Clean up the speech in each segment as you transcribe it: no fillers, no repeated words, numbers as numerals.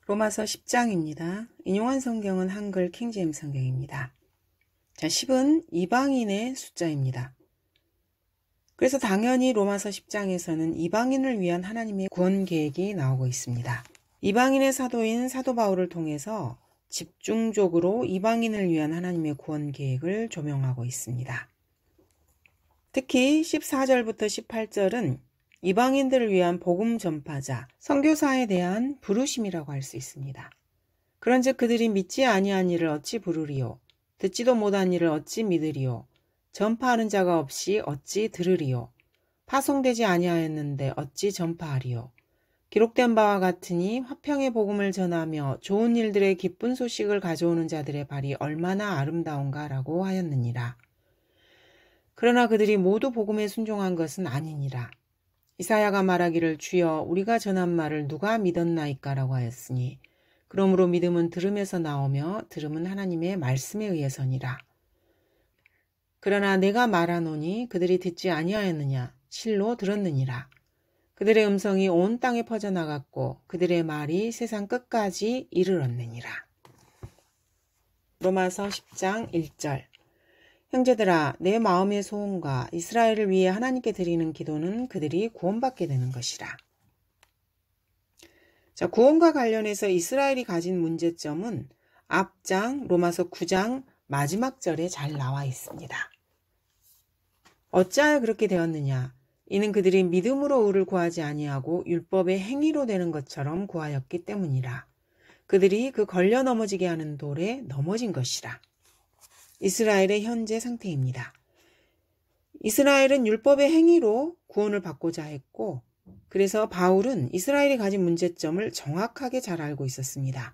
로마서 10장입니다. 인용한 성경은 한글 킹제임스 성경입니다. 자, 10은 이방인의 숫자입니다. 그래서 당연히 로마서 10장에서는 이방인을 위한 하나님의 구원 계획이 나오고 있습니다. 이방인의 사도인 사도 바울을 통해서 집중적으로 이방인을 위한 하나님의 구원 계획을 조명하고 있습니다. 특히 14절부터 18절은 이방인들을 위한 복음 전파자, 선교사에 대한 부르심이라고 할 수 있습니다. 그런즉 그들이 믿지 아니한 이를 어찌 부르리요? 듣지도 못한 이를 어찌 믿으리요? 전파하는 자가 없이 어찌 들으리요? 파송되지 아니하였는데 어찌 전파하리요? 기록된 바와 같으니 화평의 복음을 전하며 좋은 일들의 기쁜 소식을 가져오는 자들의 발이 얼마나 아름다운가 라고 하였느니라. 그러나 그들이 모두 복음에 순종한 것은 아니니라. 이사야가 말하기를 주여 우리가 전한 말을 누가 믿었나이까 라고 하였으니 그러므로 믿음은 들음에서 나오며 들음은 하나님의 말씀에 의해서니라. 그러나 내가 말하노니 그들이 듣지 아니하였느냐 실로 들었느니라. 그들의 음성이 온 땅에 퍼져나갔고 그들의 말이 세상 끝까지 이르렀느니라. 로마서 10장 1절. 형제들아 내 마음의 소원과 이스라엘을 위해 하나님께 드리는 기도는 그들이 구원받게 되는 것이라. 자, 구원과 관련해서 이스라엘이 가진 문제점은 앞장 로마서 9장 마지막 절에 잘 나와 있습니다. 어찌하여 그렇게 되었느냐? 이는 그들이 믿음으로 의를 구하지 아니하고 율법의 행위로 되는 것처럼 구하였기 때문이라. 그들이 그 걸려 넘어지게 하는 돌에 넘어진 것이라. 이스라엘의 현재 상태입니다. 이스라엘은 율법의 행위로 구원을 받고자 했고 그래서 바울은 이스라엘이 가진 문제점을 정확하게 잘 알고 있었습니다.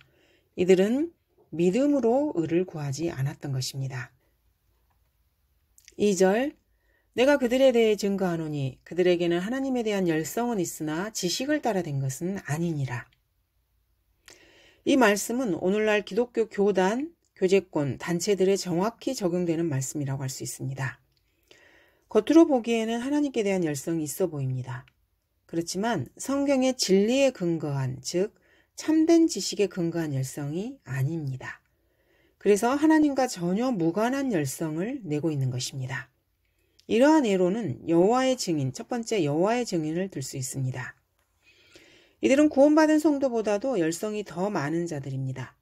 이들은 믿음으로 의를 구하지 않았던 것입니다. 2절. 내가 그들에 대해 증거하노니 그들에게는 하나님에 대한 열성은 있으나 지식을 따라 된 것은 아니니라. 이 말씀은 오늘날 기독교 교단, 교제권, 단체들에 정확히 적용되는 말씀이라고 할 수 있습니다. 겉으로 보기에는 하나님께 대한 열성이 있어 보입니다. 그렇지만 성경의 진리에 근거한, 즉 참된 지식에 근거한 열성이 아닙니다. 그래서 하나님과 전혀 무관한 열성을 내고 있는 것입니다. 이러한 예로는 여호와의 증인, 첫 번째 여호와의 증인을 들 수 있습니다. 이들은 구원받은 성도보다도 열성이 더 많은 자들입니다.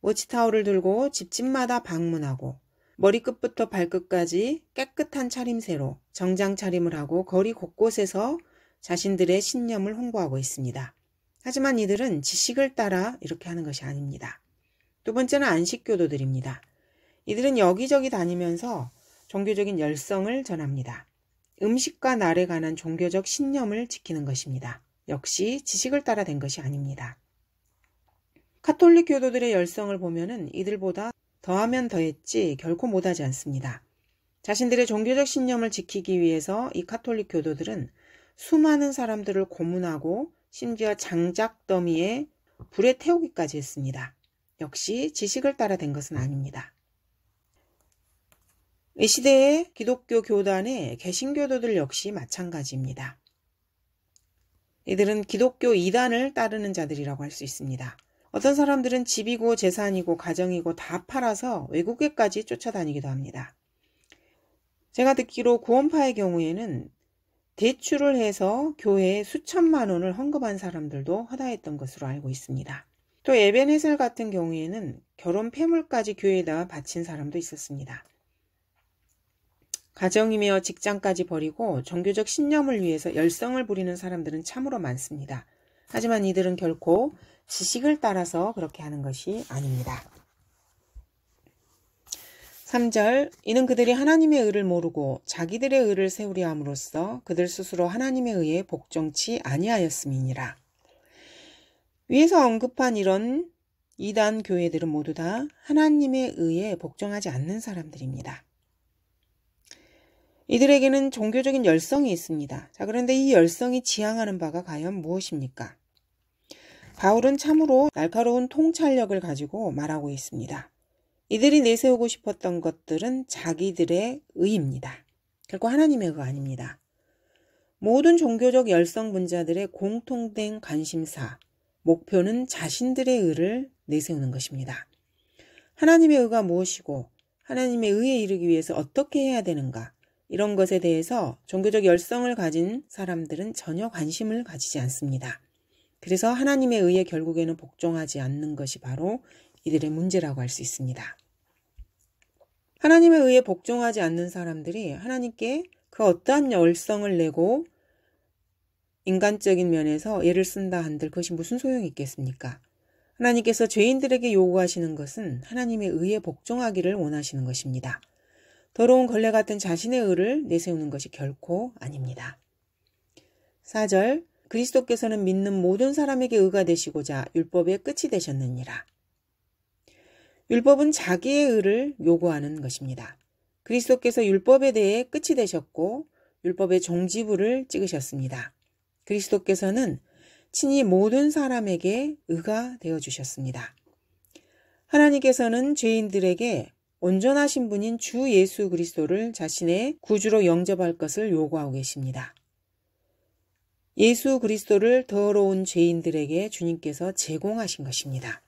워치타워를 들고 집집마다 방문하고 머리끝부터 발끝까지 깨끗한 차림새로 정장 차림을 하고 거리 곳곳에서 자신들의 신념을 홍보하고 있습니다. 하지만 이들은 지식을 따라 이렇게 하는 것이 아닙니다. 두 번째는 안식교도들입니다. 이들은 여기저기 다니면서 종교적인 열성을 전합니다. 음식과 날에 관한 종교적 신념을 지키는 것입니다. 역시 지식을 따라 된 것이 아닙니다. 카톨릭 교도들의 열성을 보면은 이들보다 더하면 더했지 결코 못하지 않습니다. 자신들의 종교적 신념을 지키기 위해서 이 카톨릭 교도들은 수많은 사람들을 고문하고 심지어 장작 더미에 불에 태우기까지 했습니다. 역시 지식을 따라 된 것은 아닙니다. 이 시대의 기독교 교단의 개신교도들 역시 마찬가지입니다. 이들은 기독교 이단을 따르는 자들이라고 할 수 있습니다. 어떤 사람들은 집이고 재산이고 가정이고 다 팔아서 외국에까지 쫓아다니기도 합니다. 제가 듣기로 구원파의 경우에는 대출을 해서 교회에 수천만 원을 헌금한 사람들도 허다했던 것으로 알고 있습니다. 또 에벤헤셀 같은 경우에는 결혼 폐물까지 교회에다 바친 사람도 있었습니다. 가정이며 직장까지 버리고 종교적 신념을 위해서 열성을 부리는 사람들은 참으로 많습니다. 하지만 이들은 결코 지식을 따라서 그렇게 하는 것이 아닙니다. 3절. 이는 그들이 하나님의 의를 모르고 자기들의 의를 세우려 함으로써 그들 스스로 하나님에 의해 복종치 아니하였음이니라. 위에서 언급한 이런 이단 교회들은 모두 다 하나님에 의해 복종하지 않는 사람들입니다. 이들에게는 종교적인 열성이 있습니다. 자, 그런데 이 열성이 지향하는 바가 과연 무엇입니까? 바울은 참으로 날카로운 통찰력을 가지고 말하고 있습니다. 이들이 내세우고 싶었던 것들은 자기들의 의입니다. 결코 하나님의 의가 아닙니다. 모든 종교적 열성 분자들의 공통된 관심사, 목표는 자신들의 의를 내세우는 것입니다. 하나님의 의가 무엇이고 하나님의 의에 이르기 위해서 어떻게 해야 되는가, 이런 것에 대해서 종교적 열성을 가진 사람들은 전혀 관심을 가지지 않습니다. 그래서 하나님의 의에 결국에는 복종하지 않는 것이 바로 이들의 문제라고 할 수 있습니다. 하나님의 의에 복종하지 않는 사람들이 하나님께 그 어떠한 열성을 내고 인간적인 면에서 애를 쓴다 한들 그것이 무슨 소용이 있겠습니까? 하나님께서 죄인들에게 요구하시는 것은 하나님의 의에 복종하기를 원하시는 것입니다. 더러운 걸레 같은 자신의 의를 내세우는 것이 결코 아닙니다. 4절, 그리스도께서는 믿는 모든 사람에게 의가 되시고자 율법의 끝이 되셨느니라. 율법은 자기의 의를 요구하는 것입니다. 그리스도께서 율법에 대해 끝이 되셨고 율법의 종지부를 찍으셨습니다. 그리스도께서는 친히 모든 사람에게 의가 되어주셨습니다. 하나님께서는 죄인들에게 온전하신 분인 주 예수 그리스도를 자신의 구주로 영접할 것을 요구하고 계십니다. 예수 그리스도를 더러운 죄인들에게 주님께서 제공하신 것입니다.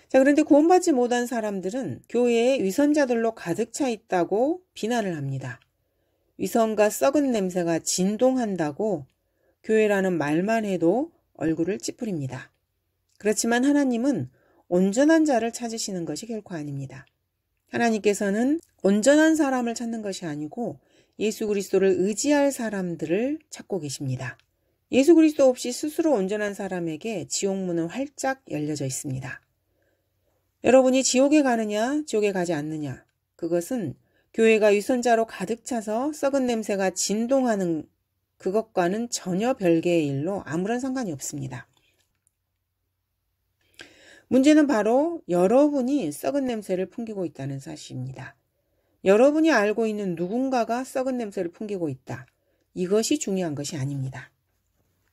자, 그런데 구원받지 못한 사람들은 교회에 위선자들로 가득 차 있다고 비난을 합니다. 위선과 썩은 냄새가 진동한다고 교회라는 말만 해도 얼굴을 찌푸립니다. 그렇지만 하나님은 온전한 자를 찾으시는 것이 결코 아닙니다. 하나님께서는 온전한 사람을 찾는 것이 아니고 예수 그리스도를 의지할 사람들을 찾고 계십니다. 예수 그리스도 없이 스스로 온전한 사람에게 지옥문은 활짝 열려져 있습니다. 여러분이 지옥에 가느냐 지옥에 가지 않느냐, 그것은 교회가 위선자로 가득 차서 썩은 냄새가 진동하는 그것과는 전혀 별개의 일로 아무런 상관이 없습니다. 문제는 바로 여러분이 썩은 냄새를 풍기고 있다는 사실입니다. 여러분이 알고 있는 누군가가 썩은 냄새를 풍기고 있다. 이것이 중요한 것이 아닙니다.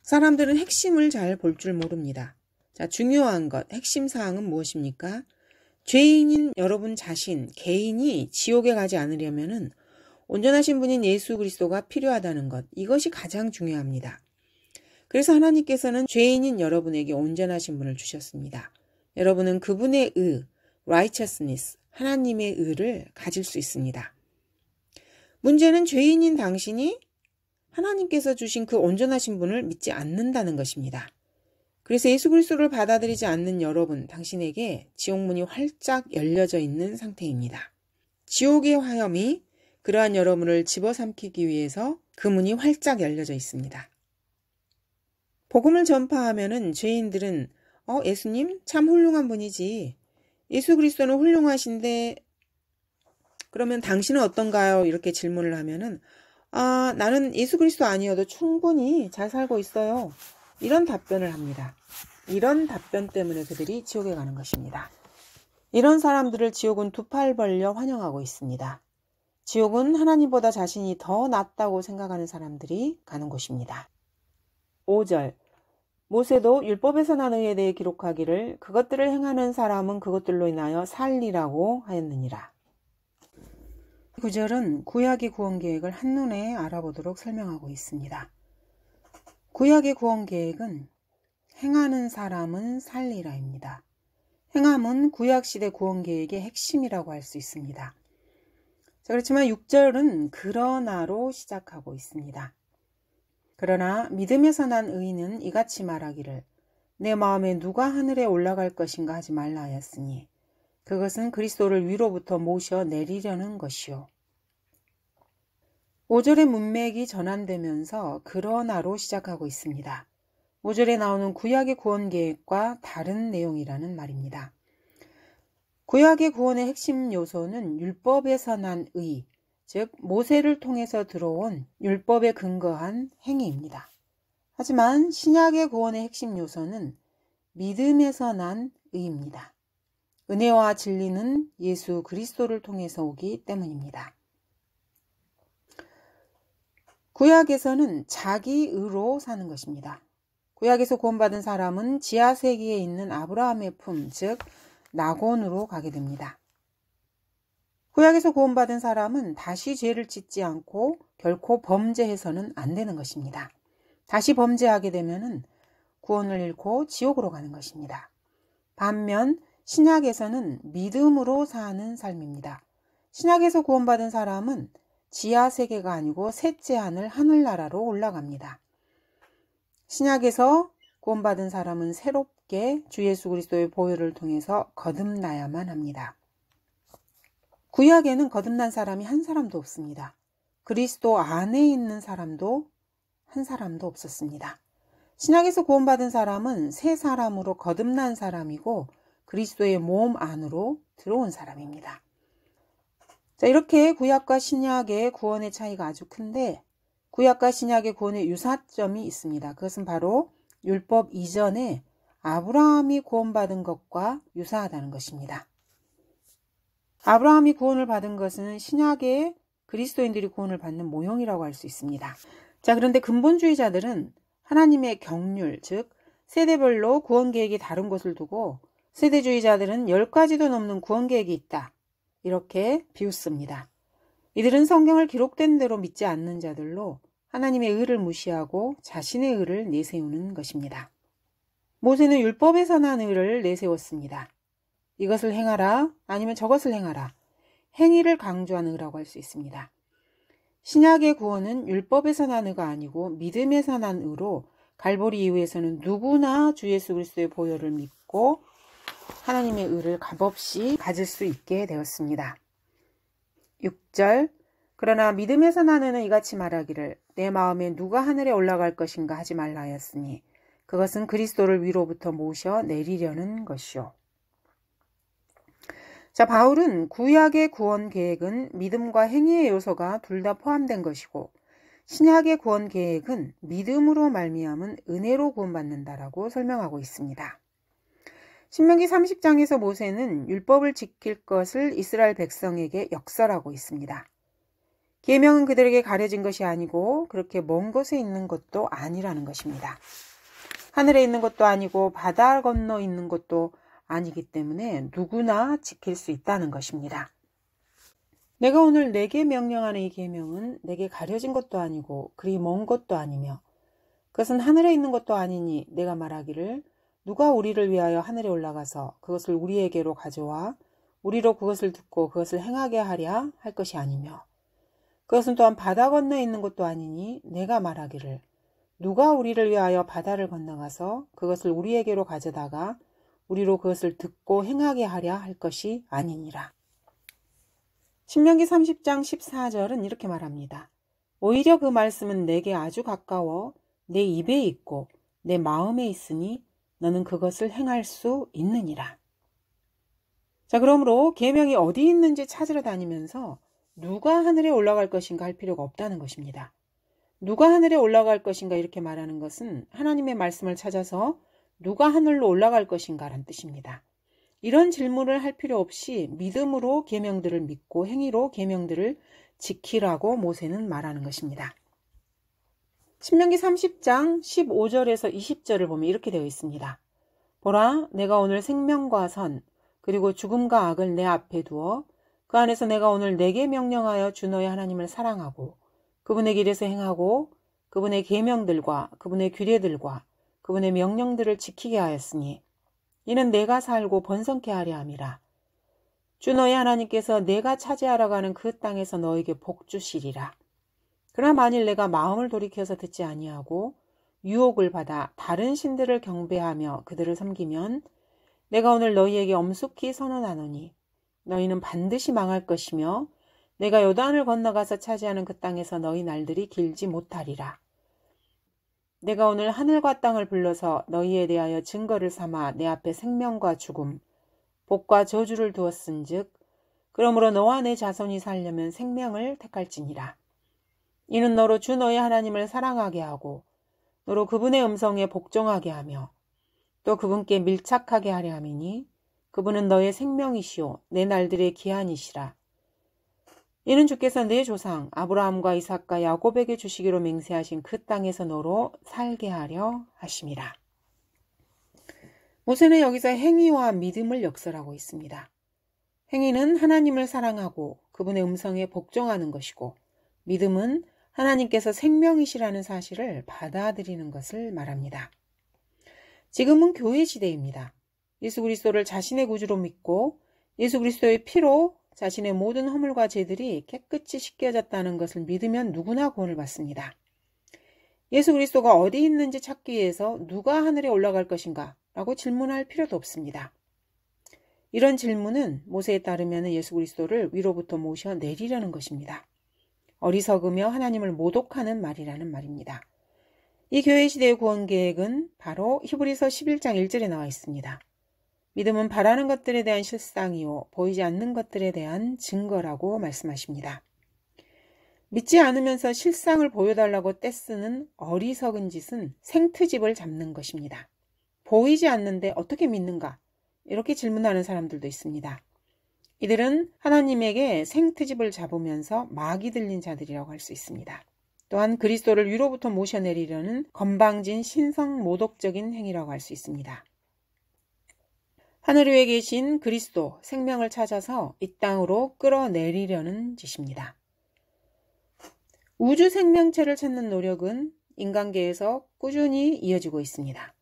사람들은 핵심을 잘 볼 줄 모릅니다. 자, 중요한 것, 핵심 사항은 무엇입니까? 죄인인 여러분 자신, 개인이 지옥에 가지 않으려면은 온전하신 분인 예수 그리스도가 필요하다는 것, 이것이 가장 중요합니다. 그래서 하나님께서는 죄인인 여러분에게 온전하신 분을 주셨습니다. 여러분은 그분의 의, righteousness, 하나님의 의를 가질 수 있습니다. 문제는 죄인인 당신이 하나님께서 주신 그 온전하신 분을 믿지 않는다는 것입니다. 그래서 예수 그리스도를 받아들이지 않는 여러분, 당신에게 지옥문이 활짝 열려져 있는 상태입니다. 지옥의 화염이 그러한 여러분을 집어삼키기 위해서 그 문이 활짝 열려져 있습니다. 복음을 전파하면은 죄인들은 예수님 참 훌륭한 분이지, 예수 그리스도는 훌륭하신데 그러면 당신은 어떤가요? 이렇게 질문을 하면은 나는 예수 그리스도 아니어도 충분히 잘 살고 있어요. 이런 답변을 합니다. 이런 답변 때문에 그들이 지옥에 가는 것입니다. 이런 사람들을 지옥은 두 팔 벌려 환영하고 있습니다. 지옥은 하나님보다 자신이 더 낫다고 생각하는 사람들이 가는 곳입니다. 5절, 모세도 율법에서 난 의에 대해 기록하기를 그것들을 행하는 사람은 그것들로 인하여 살리라고 하였느니라. 9절은 구약의 구원 계획을 한눈에 알아보도록 설명하고 있습니다. 구약의 구원 계획은 행하는 사람은 살리라입니다. 행함은 구약시대 구원 계획의 핵심이라고 할 수 있습니다. 자, 그렇지만 6절은 그러나로 시작하고 있습니다. 그러나 믿음에서 난 의인은 이같이 말하기를 내 마음에 누가 하늘에 올라갈 것인가 하지 말라 하였으니 그것은 그리스도를 위로부터 모셔 내리려는 것이요. 5절의 문맥이 전환되면서 그러나로 시작하고 있습니다. 5절에 나오는 구약의 구원 계획과 다른 내용이라는 말입니다. 구약의 구원의 핵심 요소는 율법에서 난 의, 즉 모세를 통해서 들어온 율법에 근거한 행위입니다. 하지만 신약의 구원의 핵심 요소는 믿음에서 난 의입니다. 은혜와 진리는 예수 그리스도를 통해서 오기 때문입니다. 구약에서는 자기 의로 사는 것입니다. 구약에서 구원받은 사람은 지하세계에 있는 아브라함의 품, 즉 낙원으로 가게 됩니다. 구약에서 구원받은 사람은 다시 죄를 짓지 않고 결코 범죄해서는 안 되는 것입니다. 다시 범죄하게 되면은 구원을 잃고 지옥으로 가는 것입니다. 반면 신약에서는 믿음으로 사는 삶입니다. 신약에서 구원받은 사람은 지하 세계가 아니고 셋째 하늘 하늘나라로 올라갑니다. 신약에서 구원받은 사람은 새롭게 주 예수 그리스도의 보혈을 통해서 거듭나야만 합니다. 구약에는 거듭난 사람이 한 사람도 없습니다. 그리스도 안에 있는 사람도 한 사람도 없었습니다. 신약에서 구원받은 사람은 새 사람으로 거듭난 사람이고 그리스도의 몸 안으로 들어온 사람입니다. 자, 이렇게 구약과 신약의 구원의 차이가 아주 큰데 구약과 신약의 구원의 유사점이 있습니다. 그것은 바로 율법 이전에 아브라함이 구원받은 것과 유사하다는 것입니다. 아브라함이 구원을 받은 것은 신약의 그리스도인들이 구원을 받는 모형이라고 할 수 있습니다. 자, 그런데 근본주의자들은 하나님의 경륜, 즉 세대별로 구원 계획이 다른 것을 두고 세대주의자들은 10가지도 넘는 구원 계획이 있다. 이렇게 비웃습니다. 이들은 성경을 기록된 대로 믿지 않는 자들로 하나님의 의를 무시하고 자신의 의를 내세우는 것입니다. 모세는 율법에서 난 의를 내세웠습니다. 이것을 행하라 아니면 저것을 행하라. 행위를 강조하는 의라고 할 수 있습니다. 신약의 구원은 율법에서 난 의가 아니고 믿음에서 난 의로 갈보리 이후에서는 누구나 주 예수 그리스도의 보혈을 믿고 하나님의 의를 값없이 가질 수 있게 되었습니다. 6절 그러나 믿음에서 난 의는 이같이 말하기를 내 마음에 누가 하늘에 올라갈 것인가 하지 말라 하였으니 그것은 그리스도를 위로부터 모셔 내리려는 것이요. 자, 바울은 구약의 구원 계획은 믿음과 행위의 요소가 둘 다 포함된 것이고 신약의 구원 계획은 믿음으로 말미암은 은혜로 구원받는다라고 설명하고 있습니다. 신명기 30장에서 모세는 율법을 지킬 것을 이스라엘 백성에게 역설하고 있습니다. 계명은 그들에게 가려진 것이 아니고 그렇게 먼 곳에 있는 것도 아니라는 것입니다. 하늘에 있는 것도 아니고 바다 건너 있는 것도 아니기 때문에 누구나 지킬 수 있다는 것입니다. 내가 오늘 내게 명령하는 이 계명은 내게 가려진 것도 아니고 그리 먼 것도 아니며 그것은 하늘에 있는 것도 아니니 내가 말하기를 누가 우리를 위하여 하늘에 올라가서 그것을 우리에게로 가져와 우리로 그것을 듣고 그것을 행하게 하랴 할 것이 아니며 그것은 또한 바다 건너에 있는 것도 아니니 내가 말하기를 누가 우리를 위하여 바다를 건너가서 그것을 우리에게로 가져다가 우리로 그것을 듣고 행하게 하랴 할 것이 아니니라. 신명기 30장 14절은 이렇게 말합니다. 오히려 그 말씀은 내게 아주 가까워 내 입에 있고 내 마음에 있으니 너는 그것을 행할 수 있느니라. 자, 그러므로 계명이 어디 있는지 찾으러 다니면서 누가 하늘에 올라갈 것인가 할 필요가 없다는 것입니다. 누가 하늘에 올라갈 것인가 이렇게 말하는 것은 하나님의 말씀을 찾아서 누가 하늘로 올라갈 것인가 라는 뜻입니다. 이런 질문을 할 필요 없이 믿음으로 계명들을 믿고 행위로 계명들을 지키라고 모세는 말하는 것입니다. 신명기 30장 15절에서 20절을 보면 이렇게 되어 있습니다. 보라, 내가 오늘 생명과 선 그리고 죽음과 악을 내 앞에 두어 그 안에서 내가 오늘 내게 명령하여 주 너의 하나님을 사랑하고 그분의 길에서 행하고 그분의 계명들과 그분의 규례들과 그분의 명령들을 지키게 하였으니 이는 내가 살고 번성케 하려 함이라. 주 너의 하나님께서 내가 차지하러 가는 그 땅에서 너에게 복 주시리라. 그러나 만일 내가 마음을 돌이켜서 듣지 아니하고 유혹을 받아 다른 신들을 경배하며 그들을 섬기면 내가 오늘 너희에게 엄숙히 선언하노니 너희는 반드시 망할 것이며 내가 요단을 건너가서 차지하는 그 땅에서 너희 날들이 길지 못하리라. 내가 오늘 하늘과 땅을 불러서 너희에 대하여 증거를 삼아 내 앞에 생명과 죽음, 복과 저주를 두었은즉 그러므로 너와 내 자손이 살려면 생명을 택할지니라. 이는 너로 주 너의 하나님을 사랑하게 하고 너로 그분의 음성에 복종하게 하며 또 그분께 밀착하게 하려 함이니 그분은 너의 생명이시오 내 날들의 기한이시라. 이는 주께서 내 조상 아브라함과 이삭과 야곱에게 주시기로 맹세하신 그 땅에서 너로 살게 하려 하심이라. 모세는 여기서 행위와 믿음을 역설하고 있습니다. 행위는 하나님을 사랑하고 그분의 음성에 복종하는 것이고 믿음은 하나님께서 생명이시라는 사실을 받아들이는 것을 말합니다. 지금은 교회 시대입니다. 예수 그리스도를 자신의 구주로 믿고 예수 그리스도의 피로 자신의 모든 허물과 죄들이 깨끗이 씻겨졌다는 것을 믿으면 누구나 구원을 받습니다. 예수 그리스도가 어디 있는지 찾기 위해서 누가 하늘에 올라갈 것인가? 라고 질문할 필요도 없습니다. 이런 질문은 모세에 따르면 예수 그리스도를 위로부터 모셔 내리려는 것입니다. 어리석으며 하나님을 모독하는 말이라는 말입니다. 이 교회 시대의 구원 계획은 바로 히브리서 11장 1절에 나와 있습니다. 믿음은 바라는 것들에 대한 실상이요 보이지 않는 것들에 대한 증거라고 말씀하십니다. 믿지 않으면서 실상을 보여달라고 떼쓰는 어리석은 짓은 생트집을 잡는 것입니다. 보이지 않는데 어떻게 믿는가? 이렇게 질문하는 사람들도 있습니다. 이들은 하나님에게 생트집을 잡으면서 막이 들린 자들이라고 할 수 있습니다. 또한 그리스도를 위로부터 모셔내리려는 건방진 신성 모독적인 행위라고 할 수 있습니다. 하늘 위에 계신 그리스도 생명을 찾아서 이 땅으로 끌어내리려는 짓입니다. 우주 생명체를 찾는 노력은 인간계에서 꾸준히 이어지고 있습니다.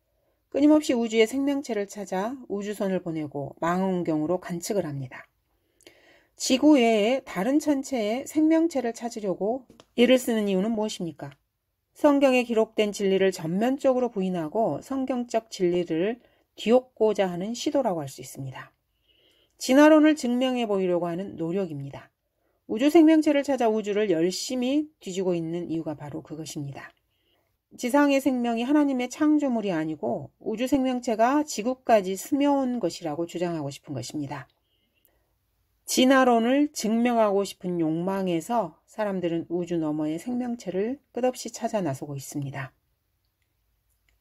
끊임없이 우주의 생명체를 찾아 우주선을 보내고 망원경으로 관측을 합니다. 지구 외에 다른 천체의 생명체를 찾으려고 이를 쓰는 이유는 무엇입니까? 성경에 기록된 진리를 전면적으로 부인하고 성경적 진리를 뒤엎고자 하는 시도라고 할 수 있습니다. 진화론을 증명해 보이려고 하는 노력입니다. 우주 생명체를 찾아 우주를 열심히 뒤지고 있는 이유가 바로 그것입니다. 지상의 생명이 하나님의 창조물이 아니고 우주 생명체가 지구까지 스며온 것이라고 주장하고 싶은 것입니다. 진화론을 증명하고 싶은 욕망에서 사람들은 우주 너머의 생명체를 끝없이 찾아 나서고 있습니다.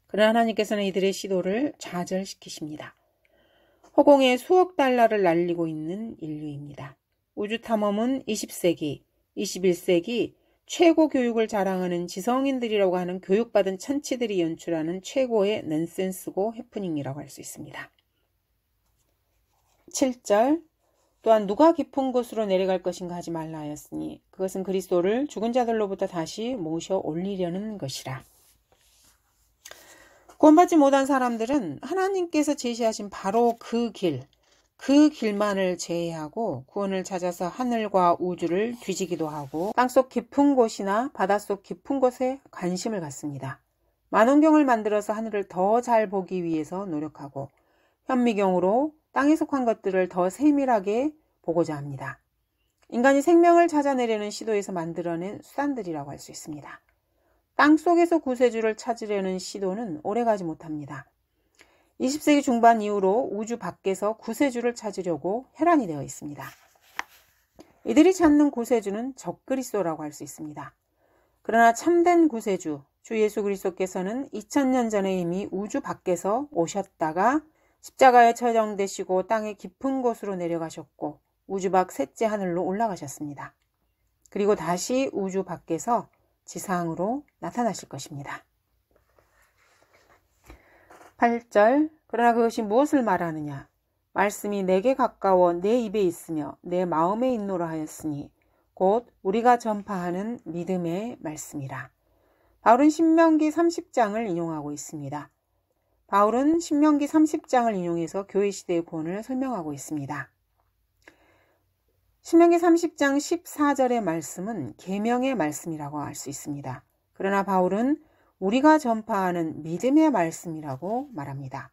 그러나 하나님께서는 이들의 시도를 좌절시키십니다. 허공에 수억 달러를 날리고 있는 인류입니다. 우주 탐험은 20세기, 21세기 최고 교육을 자랑하는 지성인들이라고 하는 교육받은 천치들이 연출하는 최고의 넌센스고 해프닝이라고 할 수 있습니다. 7절 또한 누가 깊은 곳으로 내려갈 것인가 하지 말라 하였으니 그것은 그리스도를 죽은 자들로부터 다시 모셔 올리려는 것이라. 구원받지 못한 사람들은 하나님께서 제시하신 바로 그 길만을 제외하고 구원을 찾아서 하늘과 우주를 뒤지기도 하고 땅속 깊은 곳이나 바닷속 깊은 곳에 관심을 갖습니다. 만원경을 만들어서 하늘을 더 잘 보기 위해서 노력하고 현미경으로 땅에 속한 것들을 더 세밀하게 보고자 합니다. 인간이 생명을 찾아내려는 시도에서 만들어낸 수단들이라고 할 수 있습니다. 땅속에서 구세주를 찾으려는 시도는 오래가지 못합니다. 20세기 중반 이후로 우주 밖에서 구세주를 찾으려고 혈안이 되어 있습니다. 이들이 찾는 구세주는 적그리스도라고 할 수 있습니다. 그러나 참된 구세주, 주 예수 그리스도께서는 2000년 전에 이미 우주 밖에서 오셨다가 십자가에 처형되시고 땅의 깊은 곳으로 내려가셨고 우주 밖 셋째 하늘로 올라가셨습니다. 그리고 다시 우주 밖에서 지상으로 나타나실 것입니다. 8절 그러나 그것이 무엇을 말하느냐? 말씀이 내게 가까워 내 입에 있으며 내 마음에 있노라 하였으니 곧 우리가 전파하는 믿음의 말씀이라. 바울은 신명기 30장을 인용하고 있습니다. 바울은 신명기 30장을 인용해서 교회 시대의 구원을 설명하고 있습니다. 신명기 30장 14절의 말씀은 계명의 말씀이라고 할 수 있습니다. 그러나 바울은 우리가 전파하는 믿음의 말씀이라고 말합니다.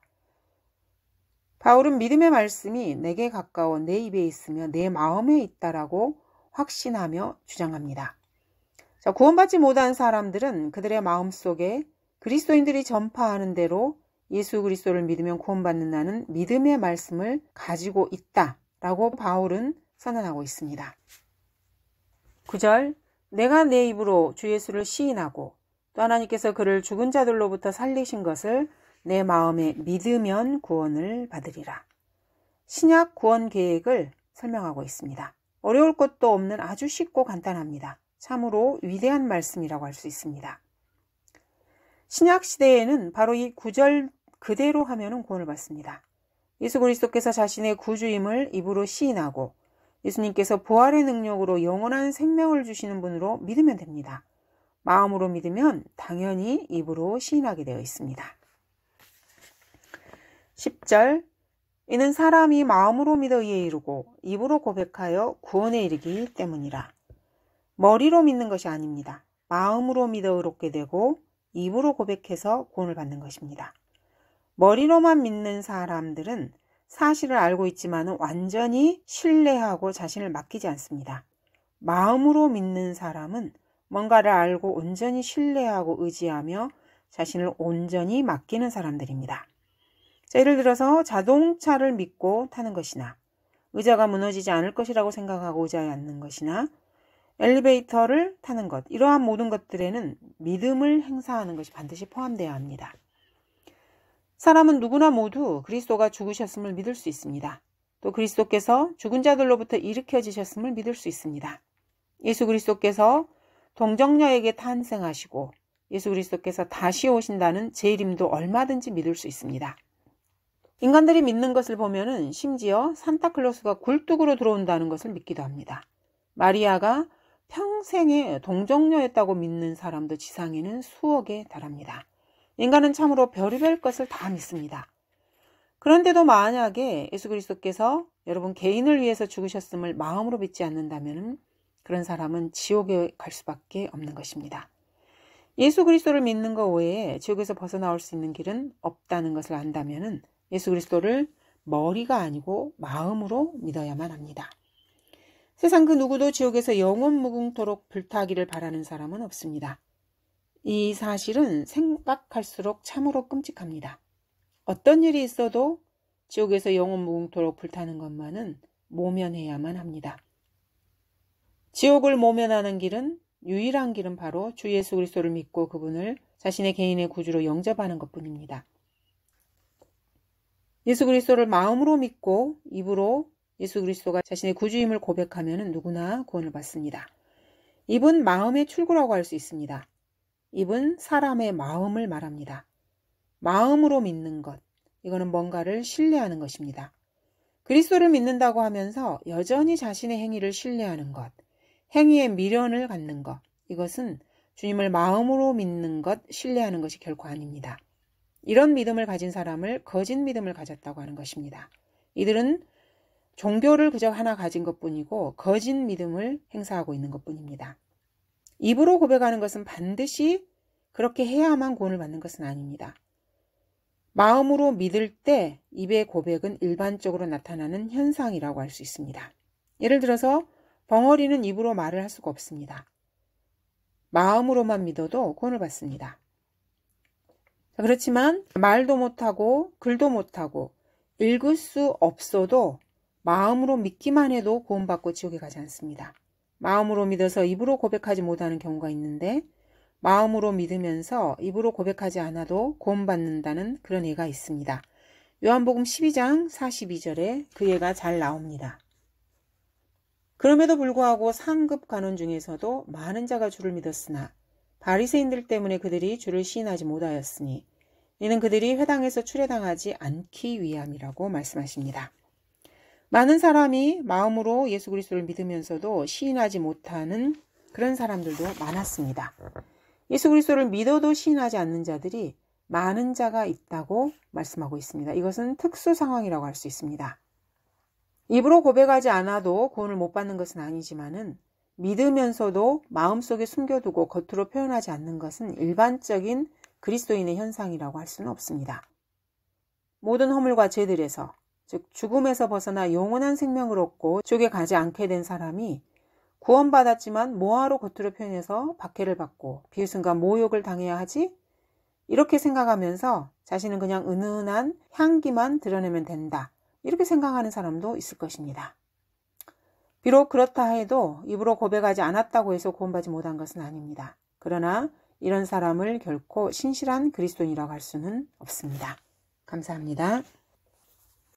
바울은 믿음의 말씀이 내게 가까워 내 입에 있으며 내 마음에 있다라고 확신하며 주장합니다. 자, 구원받지 못한 사람들은 그들의 마음속에 그리스도인들이 전파하는 대로 예수 그리스도를 믿으면 구원받는다는 믿음의 말씀을 가지고 있다라고 바울은 선언하고 있습니다. 9절 내가 내 입으로 주 예수를 시인하고 또 하나님께서 그를 죽은 자들로부터 살리신 것을 내 마음에 믿으면 구원을 받으리라. 신약 구원 계획을 설명하고 있습니다. 어려울 것도 없는 아주 쉽고 간단합니다. 참으로 위대한 말씀이라고 할 수 있습니다. 신약 시대에는 바로 이 9절 그대로 하면 구원을 받습니다. 예수 그리스도께서 자신의 구주임을 입으로 시인하고 예수님께서 부활의 능력으로 영원한 생명을 주시는 분으로 믿으면 됩니다. 마음으로 믿으면 당연히 입으로 시인하게 되어 있습니다. 10절 이는 사람이 마음으로 믿어 이에 이르고 입으로 고백하여 구원에 이르기 때문이라. 머리로 믿는 것이 아닙니다. 마음으로 믿어 의롭게 되고 입으로 고백해서 구원을 받는 것입니다. 머리로만 믿는 사람들은 사실을 알고 있지만 완전히 신뢰하고 자신을 맡기지 않습니다. 마음으로 믿는 사람은 뭔가를 알고 온전히 신뢰하고 의지하며 자신을 온전히 맡기는 사람들입니다. 자, 예를 들어서 자동차를 믿고 타는 것이나 의자가 무너지지 않을 것이라고 생각하고 의자에 앉는 것이나 엘리베이터를 타는 것, 이러한 모든 것들에는 믿음을 행사하는 것이 반드시 포함되어야 합니다. 사람은 누구나 모두 그리스도가 죽으셨음을 믿을 수 있습니다. 또 그리스도께서 죽은 자들로부터 일으켜지셨음을 믿을 수 있습니다. 예수 그리스도께서 동정녀에게 탄생하시고 예수 그리스도께서 다시 오신다는 재림도 얼마든지 믿을 수 있습니다. 인간들이 믿는 것을 보면은 심지어 산타클로스가 굴뚝으로 들어온다는 것을 믿기도 합니다. 마리아가 평생에 동정녀였다고 믿는 사람도 지상에는 수억에 달합니다. 인간은 참으로 별의별 것을 다 믿습니다. 그런데도 만약에 예수 그리스도께서 여러분 개인을 위해서 죽으셨음을 마음으로 믿지 않는다면 그런 사람은 지옥에 갈 수밖에 없는 것입니다. 예수 그리스도를 믿는 것 외에 지옥에서 벗어나올 수 있는 길은 없다는 것을 안다면 예수 그리스도를 머리가 아니고 마음으로 믿어야만 합니다. 세상 그 누구도 지옥에서 영원 무궁토록 불타기를 바라는 사람은 없습니다. 이 사실은 생각할수록 참으로 끔찍합니다. 어떤 일이 있어도 지옥에서 영원 무궁토록 불타는 것만은 모면해야만 합니다. 지옥을 모면하는 길은 유일한 길은 바로 주 예수 그리스도를 믿고 그분을 자신의 개인의 구주로 영접하는 것뿐입니다. 예수 그리스도를 마음으로 믿고 입으로 예수 그리스도가 자신의 구주임을 고백하면 누구나 구원을 받습니다. 입은 마음의 출구라고 할 수 있습니다. 입은 사람의 마음을 말합니다. 마음으로 믿는 것, 이거는 뭔가를 신뢰하는 것입니다. 그리스도를 믿는다고 하면서 여전히 자신의 행위를 신뢰하는 것, 행위에 미련을 갖는 것, 이것은 주님을 마음으로 믿는 것, 신뢰하는 것이 결코 아닙니다. 이런 믿음을 가진 사람을 거짓 믿음을 가졌다고 하는 것입니다. 이들은 종교를 그저 하나 가진 것뿐이고 거짓 믿음을 행사하고 있는 것뿐입니다. 입으로 고백하는 것은 반드시 그렇게 해야만 구원을 받는 것은 아닙니다. 마음으로 믿을 때 입의 고백은 일반적으로 나타나는 현상이라고 할 수 있습니다. 예를 들어서 벙어리는 입으로 말을 할 수가 없습니다. 마음으로만 믿어도 구원을 받습니다. 그렇지만 말도 못하고 글도 못하고 읽을 수 없어도 마음으로 믿기만 해도 구원받고 지옥에 가지 않습니다. 마음으로 믿어서 입으로 고백하지 못하는 경우가 있는데 마음으로 믿으면서 입으로 고백하지 않아도 구원받는다는 그런 예가 있습니다. 요한복음 12장 42절에 그 예가 잘 나옵니다. 그럼에도 불구하고 상급 간원 중에서도 많은 자가 주를 믿었으나 바리새인들 때문에 그들이 주를 시인하지 못하였으니 이는 그들이 회당에서 출애당하지 않기 위함이라고 말씀하십니다. 많은 사람이 마음으로 예수 그리스도를 믿으면서도 시인하지 못하는 그런 사람들도 많았습니다. 예수 그리스도를 믿어도 시인하지 않는 자들이 많은 자가 있다고 말씀하고 있습니다. 이것은 특수 상황이라고 할 수 있습니다. 입으로 고백하지 않아도 구원을 못 받는 것은 아니지만은 믿으면서도 마음속에 숨겨두고 겉으로 표현하지 않는 것은 일반적인 그리스도인의 현상이라고 할 수는 없습니다. 모든 허물과 죄들에서 즉 죽음에서 벗어나 영원한 생명을 얻고 지옥에 가지 않게 된 사람이 구원받았지만 뭐하러 겉으로 표현해서 박해를 받고 비웃음과 모욕을 당해야 하지? 이렇게 생각하면서 자신은 그냥 은은한 향기만 드러내면 된다. 이렇게 생각하는 사람도 있을 것입니다. 비록 그렇다 해도 입으로 고백하지 않았다고 해서 구원받지 못한 것은 아닙니다. 그러나 이런 사람을 결코 신실한 그리스도인이라고 할 수는 없습니다. 감사합니다.